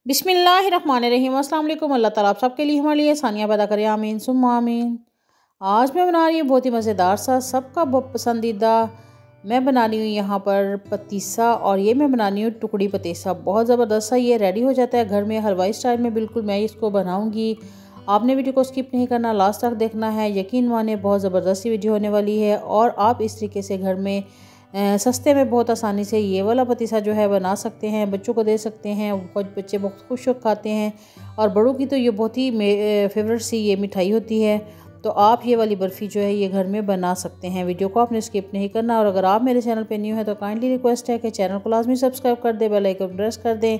बिस्मिल्लाहिर्रहमानिर्रहीम। अस्सलाम वालेकुम। अल्लाह ताला आप सबके लिए हमारे लिए आसानियाँ पैदा करे, आमीन सुम्मा आमीन। आज मैं बना रही हूँ बहुत ही मज़ेदार सा, सबका बहुत पसंदीदा। मैं बना रही हूँ यहाँ पर पतीसा, और ये मैं बना रही हूँ टुकड़ी पतीसा। बहुत ज़बरदस्त सा ये रेडी हो जाता है घर में हलवाई स्टाइल में, बिल्कुल मैं इसको बनाऊँगी। आपने वीडियो को स्किप नहीं करना, लास्ट तक देखना है। यकीन माने बहुत ज़बरदस्त वीडियो होने वाली है, और आप इस तरीके से घर में सस्ते में बहुत आसानी से ये वाला पतीसा जो है बना सकते हैं, बच्चों को दे सकते हैं। बहुत बच्चे बहुत खुश होकर खाते हैं, और बड़ों की तो ये बहुत ही फेवरेट सी ये मिठाई होती है। तो आप ये वाली बर्फ़ी जो है ये घर में बना सकते हैं। वीडियो को आपने स्किप नहीं करना, और अगर आप मेरे चैनल पे न्यू है तो काइंडली रिक्वेस्ट है कि चैनल को लाजमी सब्सक्राइब कर दें, बेल आइकन प्रेस कर दें,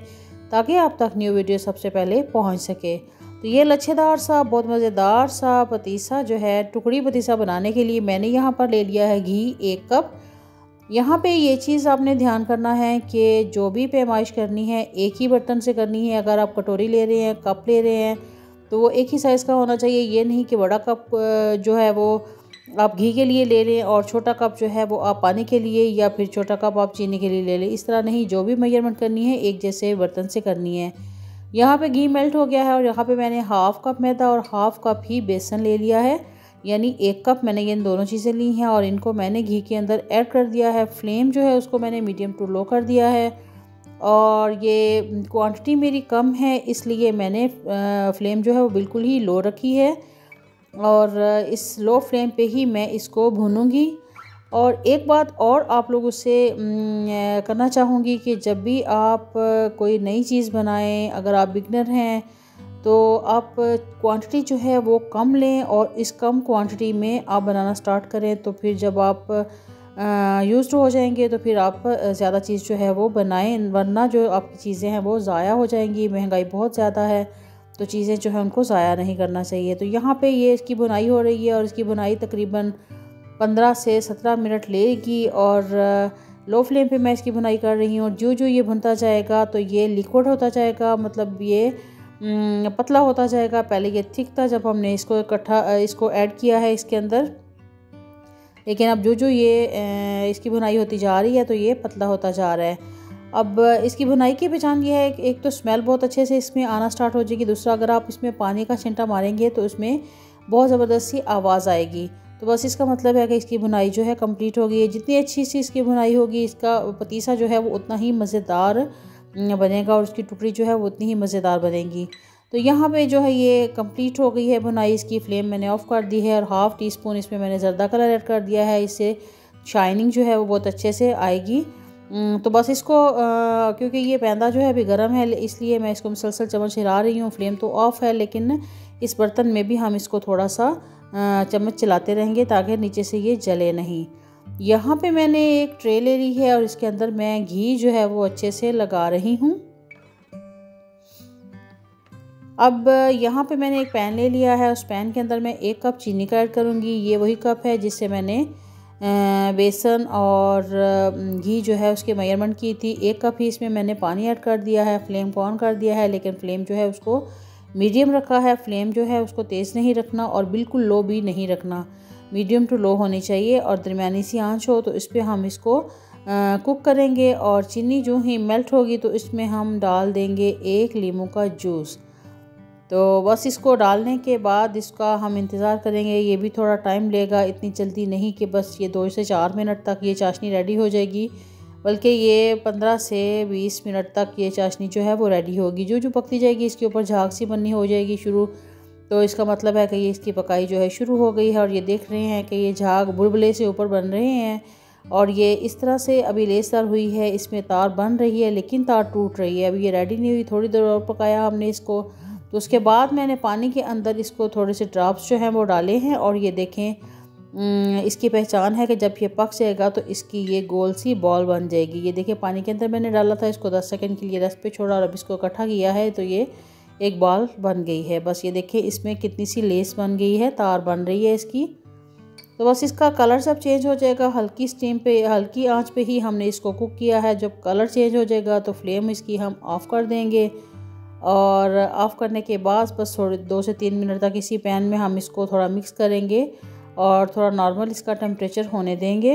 ताकि आप तक न्यू वीडियो सबसे पहले पहुँच सके। तो ये लच्छेदार सा बहुत मज़ेदार सा पतीसा जो है, टुकड़ी पतीसा बनाने के लिए मैंने यहाँ पर ले लिया है घी 1 कप। यहाँ पे ये चीज़ आपने ध्यान करना है कि जो भी पैमाइश करनी है एक ही बर्तन से करनी है। अगर आप कटोरी ले रहे हैं, कप ले रहे हैं, तो वो एक ही साइज़ का होना चाहिए। ये नहीं कि बड़ा कप जो है वो आप घी के लिए ले रहे हैं और छोटा कप जो है वो आप पानी के लिए, या फिर छोटा कप आप चीनी के लिए ले लें। इस तरह नहीं, जो भी मेजरमेंट करनी है एक जैसे बर्तन से करनी है। यहाँ पे घी मेल्ट हो गया है, और यहाँ पे मैंने हाफ़ कप मैदा और हाफ़ कप ही बेसन ले लिया है, यानी 1 कप मैंने ये दोनों चीज़ें ली हैं, और इनको मैंने घी के अंदर ऐड कर दिया है। फ्लेम जो है उसको मैंने मीडियम टू लो कर दिया है, और ये क्वांटिटी मेरी कम है इसलिए मैंने फ्लेम जो है वो बिल्कुल ही लो रखी है, और इस लो फ्लेम पे ही मैं इसको भूनूंगी। और एक बात और आप लोगों से करना चाहूँगी कि जब भी आप कोई नई चीज़ बनाएं, अगर आप बिगनर हैं तो आप क्वांटिटी जो है वो कम लें, और इस कम क्वांटिटी में आप बनाना स्टार्ट करें। तो फिर जब आप यूज़्ड हो जाएंगे तो फिर आप ज़्यादा चीज़ जो है वो बनाएं, वरना जो आपकी चीज़ें हैं वो ज़ाया हो जाएंगी। महंगाई बहुत ज़्यादा है, तो चीज़ें जो है उनको ज़ाया नहीं करना चाहिए। तो यहाँ पे ये इसकी बुनाई हो रही है, और इसकी बुनाई तकरीबन 15 से 17 मिनट लेगी, और लो फ्लेम पे मैं इसकी बुनाई कर रही हूँ। जो जो ये भुनता जाएगा तो ये लिक्विड होता जाएगा, मतलब ये पतला होता जाएगा। पहले ये थिक था जब हमने इसको इसको ऐड किया है इसके अंदर, लेकिन अब जो जो ये इसकी बुनाई होती जा रही है तो ये पतला होता जा रहा है। अब इसकी बुनाई की पहचान ये है, एक तो स्मेल बहुत अच्छे से इसमें आना स्टार्ट हो जाएगी। दूसरा, अगर आप इसमें पानी का छिंटा मारेंगे तो इसमें बहुत ज़बरदस्त सी आवाज़ आएगी। तो बस इसका मतलब है कि इसकी बुनाई जो है कंप्लीट हो गई है। जितनी अच्छी सी इसकी बुनाई होगी, इसका पतीसा जो है वो उतना ही मज़ेदार बनेगा, और उसकी टुकड़ी जो है वो उतनी ही मज़ेदार बनेगी। तो यहाँ पे जो है ये कंप्लीट हो गई है बुनाई। इसकी फ्लेम मैंने ऑफ़ कर दी है, और हाफ़ टी स्पून इसमें मैंने ज़रदा कलर ऐड कर दिया है। इससे शाइनिंग जो है वो बहुत अच्छे से आएगी। तो बस इसको क्योंकि ये पैंदा जो है अभी गर्म है, इसलिए मैं इसको मुसलसल चम्मच हिला रही हूँ। फ्लेम तो ऑफ़ है, लेकिन इस बर्तन में भी हम इसको थोड़ा सा चम्मच चलाते रहेंगे ताकि नीचे से ये जले नहीं। यहाँ पे मैंने एक ट्रे ले ली है, और इसके अंदर मैं घी जो है वो अच्छे से लगा रही हूँ। अब यहाँ पे मैंने एक पैन ले लिया है, उस पैन के अंदर मैं 1 कप चीनी का ऐड करूँगी। ये वही कप है जिससे मैंने बेसन और घी जो है उसके मेजरमेंट की थी। 1 कप ही इसमें मैंने पानी ऐड कर दिया है। फ्लेम को ऑन कर दिया है, लेकिन फ्लेम जो है उसको मीडियम रखा है। फ्लेम जो है उसको तेज़ नहीं रखना, और बिल्कुल लो भी नहीं रखना, मीडियम टू लो होनी चाहिए, और दरमियानी सी आंच हो। तो इस पर हम इसको कुक करेंगे, और चीनी जो ही मेल्ट होगी तो इसमें हम डाल देंगे 1 लीमू का जूस। तो बस इसको डालने के बाद इसका हम इंतज़ार करेंगे। ये भी थोड़ा टाइम लेगा, इतनी जल्दी नहीं कि बस ये 2 से 4 मिनट तक ये चाशनी रेडी हो जाएगी, बल्कि ये 15 से 20 मिनट तक ये चाशनी जो है वो रेडी होगी। जो जो पकती जाएगी इसके ऊपर झाग सी बननी हो जाएगी शुरू, तो इसका मतलब है कि ये इसकी पकाई जो है शुरू हो गई है। और ये देख रहे हैं कि ये झाग बुलबुले से ऊपर बन रहे हैं, और ये इस तरह से अभी लेसदार हुई है, इसमें तार बन रही है लेकिन तार टूट रही है। अभी ये रेडी नहीं हुई, थोड़ी देर और पकाया हमने इसको। तो उसके बाद मैंने पानी के अंदर इसको थोड़े से ड्रॉप्स जो हैं वो डाले हैं, और ये देखें इसकी पहचान है कि जब ये पक जाएगा तो इसकी ये गोल सी बॉल बन जाएगी। ये देखिए पानी के अंदर मैंने डाला था, इसको 10 सेकंड के लिए रेस्ट पे छोड़ा, और अब इसको इकट्ठा किया है तो ये एक बॉल बन गई है। बस ये देखिए इसमें कितनी सी लेस बन गई है, तार बन रही है इसकी। तो बस इसका कलर सब चेंज हो जाएगा। हल्की स्टीम पे, हल्की आंच पे ही हमने इसको कुक किया है। जब कलर चेंज हो जाएगा तो फ्लेम इसकी हम ऑफ़ कर देंगे, और ऑफ़ करने के बाद बस थोड़े 2 से 3 मिनट तक इसी पैन में हम इसको थोड़ा मिक्स करेंगे, और थोड़ा नॉर्मल इसका टेम्परेचर होने देंगे।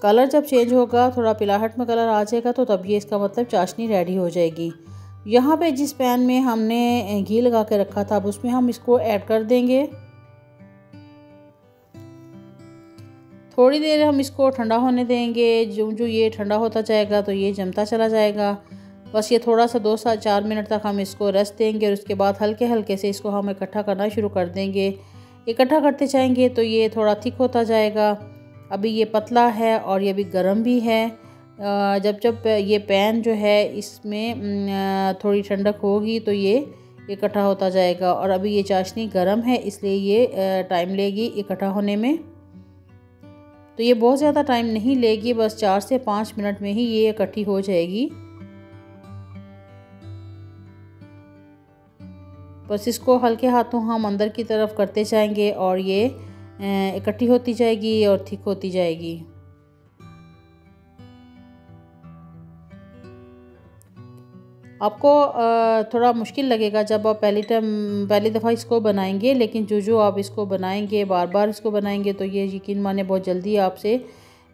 कलर जब चेंज होगा, थोड़ा पिलाहट में कलर आ जाएगा, तो तब ये इसका मतलब चाशनी रेडी हो जाएगी। यहाँ पे जिस पैन में हमने घी लगा के रखा था, अब उसमें हम इसको ऐड कर देंगे। थोड़ी देर हम इसको ठंडा होने देंगे। जो जो ये ठंडा होता जाएगा तो ये जमता चला जाएगा। बस ये थोड़ा सा 2 से 4 मिनट तक हम इसको रेस्ट देंगे और उसके बाद हल्के हल्के से इसको हम इकट्ठा करना शुरू कर देंगे। इकट्ठा करते जाएंगे तो ये थोड़ा थिक होता जाएगा। अभी ये पतला है और ये अभी गर्म भी है। जब जब ये पैन जो है इसमें थोड़ी ठंडक होगी तो ये इकट्ठा होता जाएगा। और अभी ये चाशनी गर्म है, इसलिए ये टाइम लेगी इकट्ठा होने में। तो ये बहुत ज़्यादा टाइम नहीं लेगी, बस 4 से 5 मिनट में ही ये इकट्ठी हो जाएगी। बस इसको हल्के हाथों हम अंदर की तरफ करते जाएंगे और ये इकट्ठी होती जाएगी और थिक होती जाएगी। आपको थोड़ा मुश्किल लगेगा जब आप पहली दफ़ा इसको बनाएंगे, लेकिन जो आप इसको बनाएंगे, बार बार इसको बनाएंगे, तो ये यकीन माने बहुत जल्दी आपसे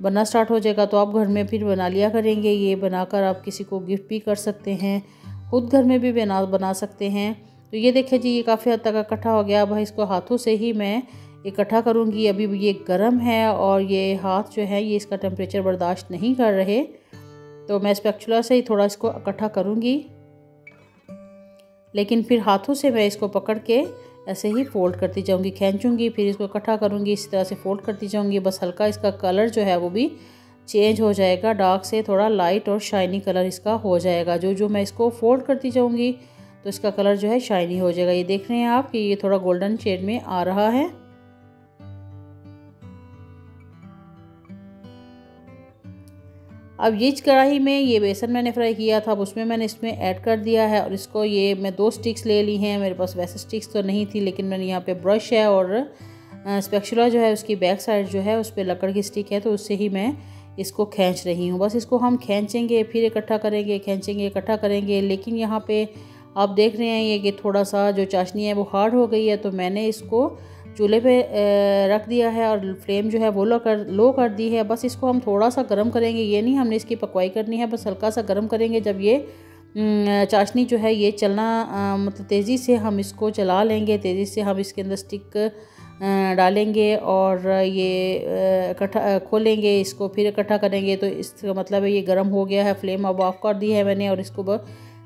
बनना स्टार्ट हो जाएगा। तो आप घर में फिर बना लिया करेंगे। ये बनाकर आप किसी को गिफ्ट भी कर सकते हैं, खुद घर में भी बना सकते हैं। तो ये देखिए जी, ये काफ़ी हद तक इकट्ठा हो गया। अब इसको हाथों से ही मैं इकट्ठा करूँगी। अभी ये गर्म है और ये हाथ जो है ये इसका टेम्परेचर बर्दाश्त नहीं कर रहे, तो मैं स्पैचुला से ही थोड़ा इसको इकट्ठा करूँगी। लेकिन फिर हाथों से मैं इसको पकड़ के ऐसे ही फोल्ड करती जाऊंगी, खींचूंगी, फिर इसको इकट्ठा करूंगी, इसी तरह से फोल्ड करती जाऊंगी। बस हल्का इसका कलर जो है वो भी चेंज हो जाएगा, डार्क से थोड़ा लाइट और शाइनी कलर इसका हो जाएगा। जो मैं इसको फोल्ड करती जाऊंगी तो इसका कलर जो है शाइनी हो जाएगा। ये देख रहे हैं आप कि ये थोड़ा गोल्डन शेड में आ रहा है। अब ये कढ़ाई में ये बेसन मैंने फ्राई किया था, अब उसमें मैंने इसमें ऐड कर दिया है और इसको ये मैं 2 स्टिक्स ले ली हैं। मेरे पास वैसे स्टिक्स तो नहीं थी, लेकिन मैंने यहाँ पे ब्रश है और स्पैचुला जो है उसकी बैक साइड जो है उस पर लकड़ की स्टिक है, तो उससे ही मैं इसको खींच रही हूँ। बस इसको हम खींचेंगे, फिर इकट्ठा करेंगे, खींचेंगे, इकट्ठा करेंगे। लेकिन यहाँ पे आप देख रहे हैं ये कि थोड़ा सा जो चाशनी है वो हार्ड हो गई है, तो मैंने इसको चूल्हे पे रख दिया है और फ्लेम जो है वो लो कर दी है। बस इसको हम थोड़ा सा गर्म करेंगे, ये नहीं हमने इसकी पकवाई करनी है, बस हल्का सा गर्म करेंगे। जब ये चाशनी जो है ये चलना मतलब तेज़ी से हम इसको चला लेंगे, तेज़ी से हम इसके अंदर स्टिक डालेंगे और ये इकट्ठा खोलेंगे, इसको फिर इकट्ठा करेंगे। तो इसका मतलब है ये गर्म हो गया है। फ्लेम अब ऑफ कर दी है मैंने और इसको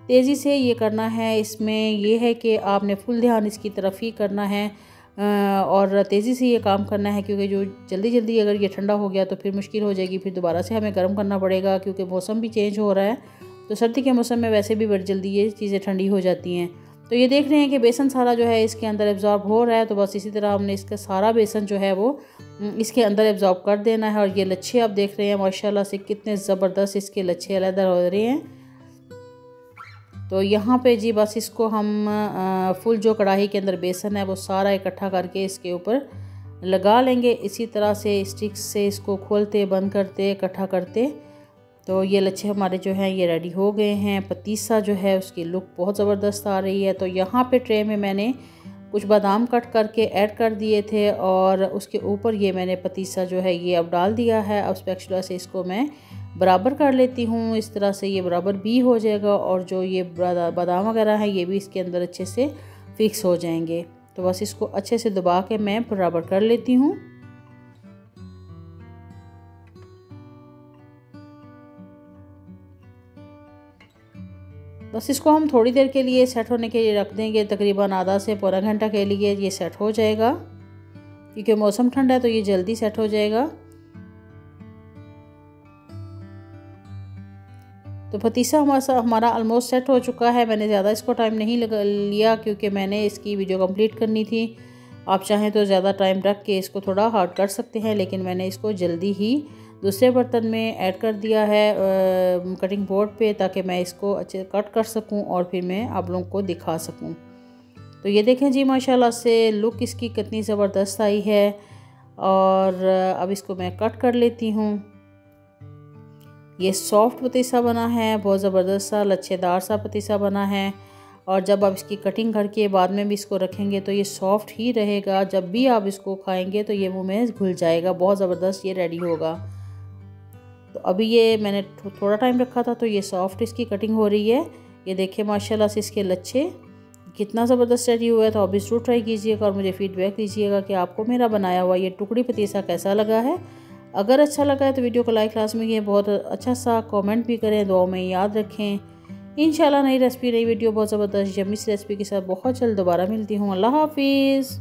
तेज़ी से ये करना है। इसमें ये है कि आपने फुल ध्यान इसकी तरफ ही करना है और तेज़ी से ये काम करना है, क्योंकि जो जल्दी अगर ये ठंडा हो गया तो फिर मुश्किल हो जाएगी, फिर दोबारा से हमें गर्म करना पड़ेगा, क्योंकि मौसम भी चेंज हो रहा है। तो सर्दी के मौसम में वैसे भी बड़ी जल्दी ये चीज़ें ठंडी हो जाती हैं। तो ये देख रहे हैं कि बेसन सारा जो है इसके अंदर एब्जॉर्ब हो रहा है। तो बस इसी तरह हमने इसका सारा बेसन जो है वो इसके अंदर एब्जॉर्ब कर देना है। और ये लच्छे आप देख रहे हैं माशाल्लाह से कितने ज़बरदस्त इसके लच्छे अलग हो रहे हैं। तो यहाँ पे जी बस इसको हम फुल जो कढ़ाई के अंदर बेसन है वो सारा इकट्ठा करके इसके ऊपर लगा लेंगे। इसी तरह से स्टिक्स से इसको खोलते, बंद करते, इकट्ठा करते। तो ये लच्छे हमारे जो हैं ये रेडी हो गए हैं। पतीसा जो है उसकी लुक बहुत ज़बरदस्त आ रही है। तो यहाँ पे ट्रे में मैंने कुछ बादाम कट करके ऐड कर दिए थे और उसके ऊपर ये मैंने पतीसा जो है ये अब डाल दिया है। अब स्पैचुला से इसको मैं बराबर कर लेती हूँ, इस तरह से ये बराबर भी हो जाएगा और जो ये बादाम वगैरह है ये भी इसके अंदर अच्छे से फिक्स हो जाएंगे। तो बस इसको अच्छे से दबा के मैं बराबर कर लेती हूँ। बस इसको हम थोड़ी देर के लिए सेट होने के लिए रख देंगे, तकरीबन आधा से पौना घंटा के लिए ये सेट हो जाएगा, क्योंकि मौसम ठंडा है तो ये जल्दी सेट हो जाएगा। तो पतीसा हमारा ऑलमोस्ट सेट हो चुका है। मैंने ज़्यादा इसको टाइम नहीं लिया, क्योंकि मैंने इसकी वीडियो कंप्लीट करनी थी। आप चाहें तो ज़्यादा टाइम रख के इसको थोड़ा हार्ड कर सकते हैं, लेकिन मैंने इसको जल्दी ही दूसरे बर्तन में ऐड कर दिया है कटिंग बोर्ड पे, ताकि मैं इसको अच्छे कट कर सकूं और फिर मैं आप लोगों को दिखा सकूं। तो ये देखें जी माशाल्लाह से लुक इसकी कितनी ज़बरदस्त आई है। और अब इसको मैं कट कर लेती हूँ। ये सॉफ्ट पतीसा बना है, बहुत ज़बरदस्त सा लच्छेदार सा पतीसा बना है। और जब आप इसकी कटिंग करके बाद में भी इसको रखेंगे तो ये सॉफ्ट ही रहेगा। जब भी आप इसको खाएंगे तो ये मुंह में घुल जाएगा, बहुत ज़बरदस्त ये रेडी होगा। तो अभी ये मैंने थोड़ा टाइम रखा था तो ये सॉफ्ट इसकी कटिंग हो रही है। ये देखिए माशाल्लाह से इसके लच्छे कितना ज़बरदस्त रेडी हुआ है। तो अभी ज़रूर ट्राई कीजिएगा और मुझे फीडबैक दीजिएगा कि आपको मेरा बनाया हुआ ये टुकड़ी पतीसा कैसा लगा है। अगर अच्छा लगा है तो वीडियो को लाइक लाजमी कीजिए, बहुत अच्छा सा कमेंट भी करें, दुआओं में याद रखें। इंशाल्लाह नई रेसिपी नई वीडियो बहुत ज़बरदस्त यम्मी रेसिपी के साथ बहुत जल्द दोबारा मिलती हूँ। अल्लाह हाफिज़।